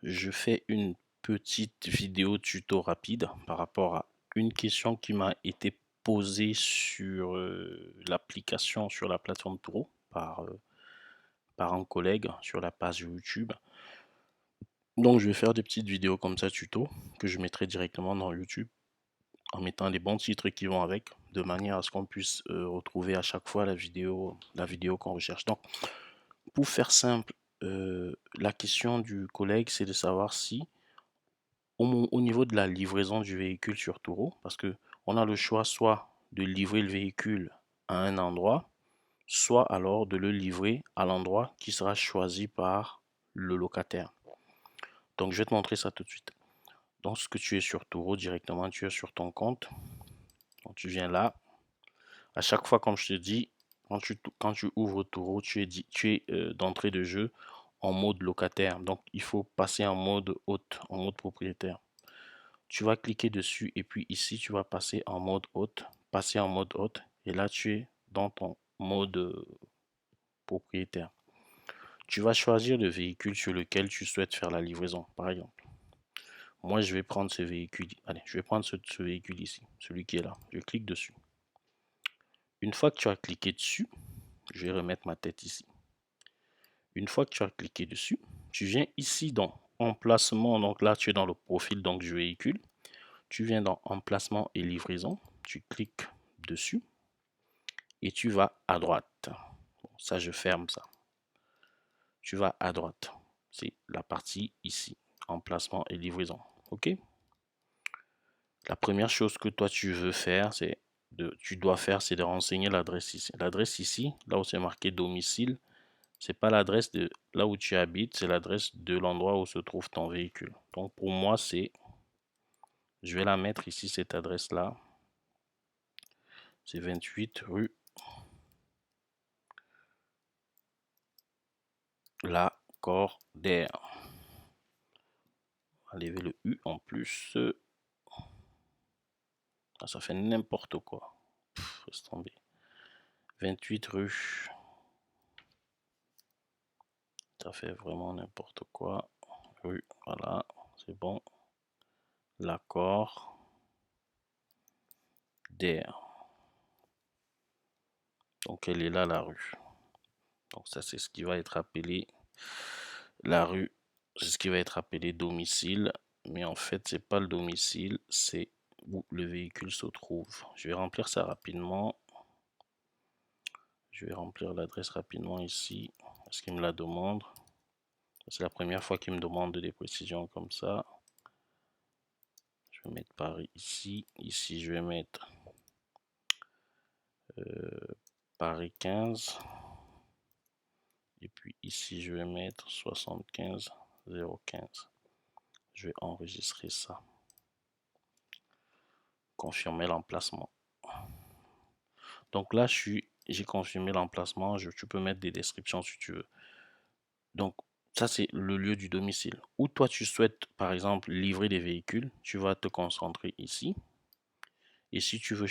je fais une petite vidéo tuto rapide par rapport à une question qui m'a été posée sur l'application, sur la plateforme Turo par un collègue sur la page YouTube. Donc je vais faire des petites vidéos comme ça tuto que je mettrai directement dans YouTube en mettant les bons titres qui vont avec, de manière à ce qu'on puisse retrouver à chaque fois la vidéo qu'on recherche. Donc pour faire simple, la question du collègue, c'est de savoir si au niveau de la livraison du véhicule sur Turo, parce que on a le choix soit de livrer le véhicule à un endroit, soit alors de le livrer à l'endroit qui sera choisi par le locataire. Donc je vais te montrer ça tout de suite. Donc ce que tu es sur Turo directement, tu es sur ton compte. Donc tu viens là. À chaque fois, comme je te dis, quand tu ouvres Turo, tu es d'entrée de jeu en mode locataire. Donc il faut passer en mode hôte, en mode propriétaire. Tu vas cliquer dessus et puis ici tu vas passer en mode hôte, et là tu es dans ton mode propriétaire. Tu vas choisir le véhicule sur lequel tu souhaites faire la livraison. Par exemple, moi je vais prendre ce véhicule. Allez, je vais prendre ce véhicule ici, celui qui est là. Je clique dessus. Une fois que tu as cliqué dessus, je vais remettre ma tête ici. Une fois que tu as cliqué dessus, tu viens ici dans emplacement. Donc là tu es dans le profil donc du véhicule. Tu viens dans emplacement et livraison. Tu cliques dessus et tu vas à droite. Bon, ça, je ferme ça. Tu vas à droite. C'est la partie ici, emplacement et livraison. OK? La première chose que toi, tu veux faire, tu dois faire, c'est de renseigner l'adresse ici. L'adresse ici, là où c'est marqué domicile, c'est pas l'adresse de là où tu habites, c'est l'adresse de l'endroit où se trouve ton véhicule. Donc, pour moi, je vais la mettre ici, cette adresse-là. C'est 28 rue Lacordaire. Enlever le U en plus. Ah, ça fait n'importe quoi. Laisse tomber. 28 rue. Ça fait vraiment n'importe quoi. Rue, voilà, c'est bon. L'accord d'air. Donc elle est là, la rue. Donc ça, c'est ce qui va être appelé la rue. C'est ce qui va être appelé domicile. Mais en fait, c'est pas le domicile, c'est où le véhicule se trouve. Je vais remplir ça rapidement. Je vais remplir l'adresse rapidement ici, parce qu'il me la demande. C'est la première fois qu'il me demande des précisions comme ça. Je vais mettre Paris ici. Ici, je vais mettre Paris 15. Et puis ici, je vais mettre 75 015. Je vais enregistrer ça. Confirmer l'emplacement. Donc là, j'ai confirmé l'emplacement. Tu peux mettre des descriptions si tu veux. Donc, ça, c'est le lieu du domicile. Où toi, tu souhaites, par exemple, livrer des véhicules, tu vas te concentrer ici. Et si tu veux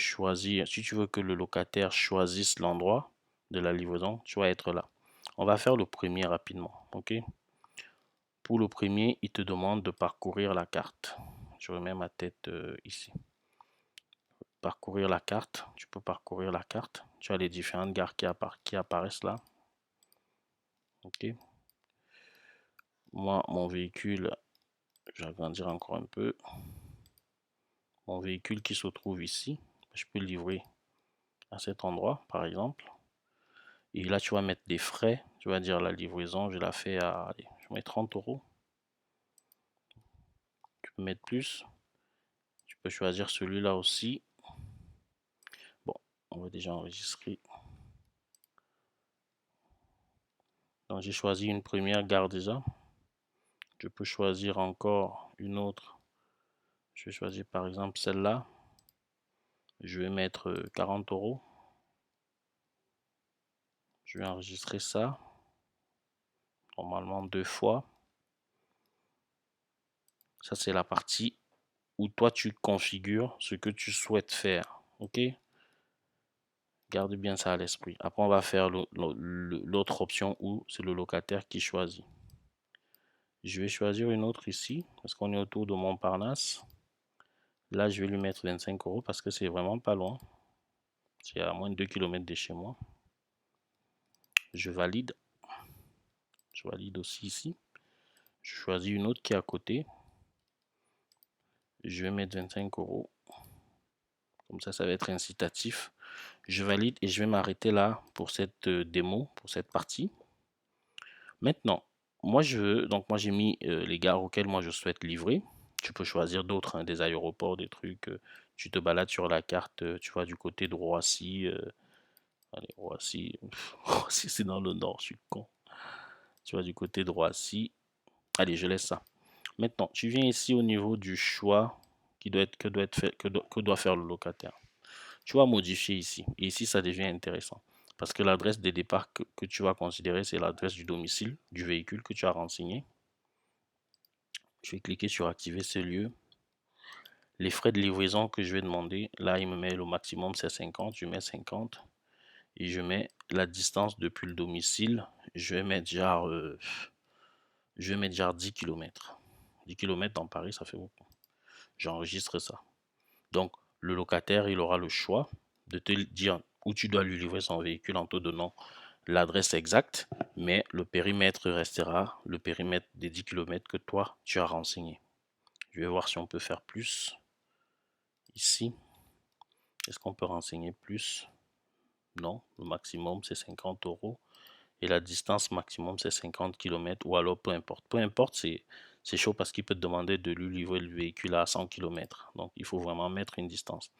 que le locataire choisisse l'endroit de la livraison, tu vas être là. On va faire le premier rapidement, ok? Pour le premier, il te demande de parcourir la carte. Je remets ma tête ici. Parcourir la carte, tu peux parcourir la carte. Tu as les différentes gares qui apparaissent là. Ok. Moi, mon véhicule, je vais agrandir encore un peu. Mon véhicule qui se trouve ici, je peux le livrer à cet endroit, par exemple. Et là, tu vas mettre des frais. Tu vas dire la livraison, je la fais à, allez, je mets 30 euros. Tu peux mettre plus. Tu peux choisir celui-là aussi. Bon, on va déjà enregistrer. Donc, j'ai choisi une première gare déjà. Je peux choisir encore une autre. Je vais choisir par exemple celle-là. Je vais mettre 40 euros. Je vais enregistrer ça. Normalement 2 fois. Ça, c'est la partie où toi, tu configures ce que tu souhaites faire. OK? Garde bien ça à l'esprit. Après, on va faire l'autre option où c'est le locataire qui choisit. Je vais choisir une autre ici, parce qu'on est autour de Montparnasse. Là, je vais lui mettre 25 € parce que c'est vraiment pas loin. C'est à moins de 2 km de chez moi. Je valide. Je valide aussi ici. Je choisis une autre qui est à côté. Je vais mettre 25 €. Comme ça va être incitatif. Je valide et je vais m'arrêter là pour cette démo, pour cette partie. Maintenant, moi j'ai mis les gares auxquelles moi je souhaite livrer. Tu peux choisir d'autres, hein, des aéroports, des trucs. Tu te balades sur la carte, tu vois, du côté de Roissy. Allez, Roissy, Roissy c'est dans le nord, je suis con. Tu vois, du côté de Roissy. Allez, je laisse ça. Maintenant, tu viens ici au niveau du choix que doit être fait, que doit faire le locataire. Tu vas modifier ici. Et ici, ça devient intéressant. Parce que l'adresse de départ que tu vas considérer, c'est l'adresse du domicile du véhicule que tu as renseigné. Je vais cliquer sur activer ce lieu. Les frais de livraison que je vais demander, là, il me met le maximum, c'est 50. Je mets 50. Et je mets la distance depuis le domicile. Je vais mettre genre, 10 km. 10 km dans Paris, ça fait beaucoup. J'enregistre ça. Donc, le locataire, il aura le choix de te dire où tu dois lui livrer son véhicule en te donnant l'adresse exacte, mais le périmètre restera le périmètre des 10 km que toi, tu as renseigné. Je vais voir si on peut faire plus. Ici, est-ce qu'on peut renseigner plus? Non, le maximum c'est 50 € et la distance maximum c'est 50 km ou alors peu importe. Peu importe, c'est chaud parce qu'il peut te demander de lui livrer le véhicule à 100 km. Donc il faut vraiment mettre une distance.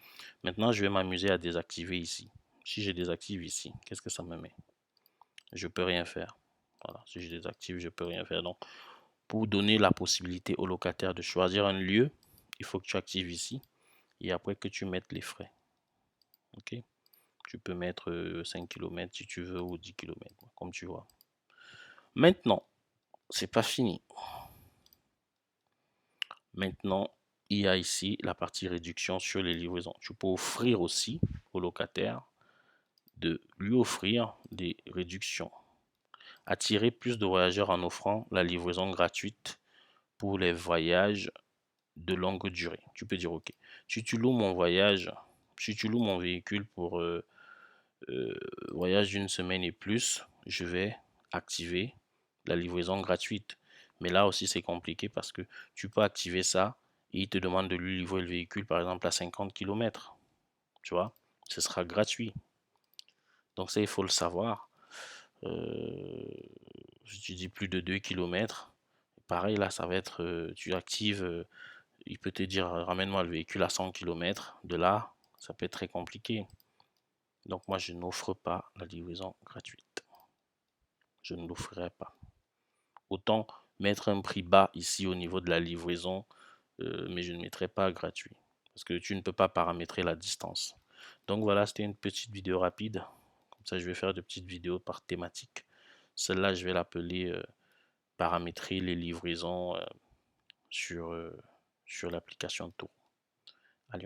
Maintenant, je vais m'amuser à désactiver ici. Si je désactive ici, qu'est-ce que ça me met? Je peux rien faire. Voilà, si je désactive, je peux rien faire. Donc, pour donner la possibilité au locataire de choisir un lieu, il faut que tu actives ici et après que tu mettes les frais. Ok? Tu peux mettre 5 km si tu veux ou 10 km, comme tu vois. Maintenant, c'est pas fini. Maintenant, il y a ici la partie réduction sur les livraisons. Tu peux offrir aussi au locataire de lui offrir des réductions. Attirer plus de voyageurs en offrant la livraison gratuite pour les voyages de longue durée. Tu peux dire OK. Si tu loues mon voyage, si tu loues mon véhicule pour voyage d'une semaine et plus, je vais activer la livraison gratuite. Mais là aussi, c'est compliqué parce que tu peux activer ça et il te demande de lui livrer le véhicule, par exemple, à 50 km. Tu vois, ce sera gratuit. Donc ça, il faut le savoir. Si tu dis plus de 2 km, pareil, là, ça va être, tu actives, il peut te dire, ramène-moi le véhicule à 100 km. De là, ça peut être très compliqué. Donc moi, je n'offre pas la livraison gratuite. Je ne l'offrirai pas. Autant mettre un prix bas ici au niveau de la livraison, mais je ne mettrai pas gratuit. Parce que tu ne peux pas paramétrer la distance. Donc voilà, c'était une petite vidéo rapide. Comme ça, je vais faire de petites vidéos par thématique. Celle-là, je vais l'appeler paramétrer les livraisons sur l'application Tour.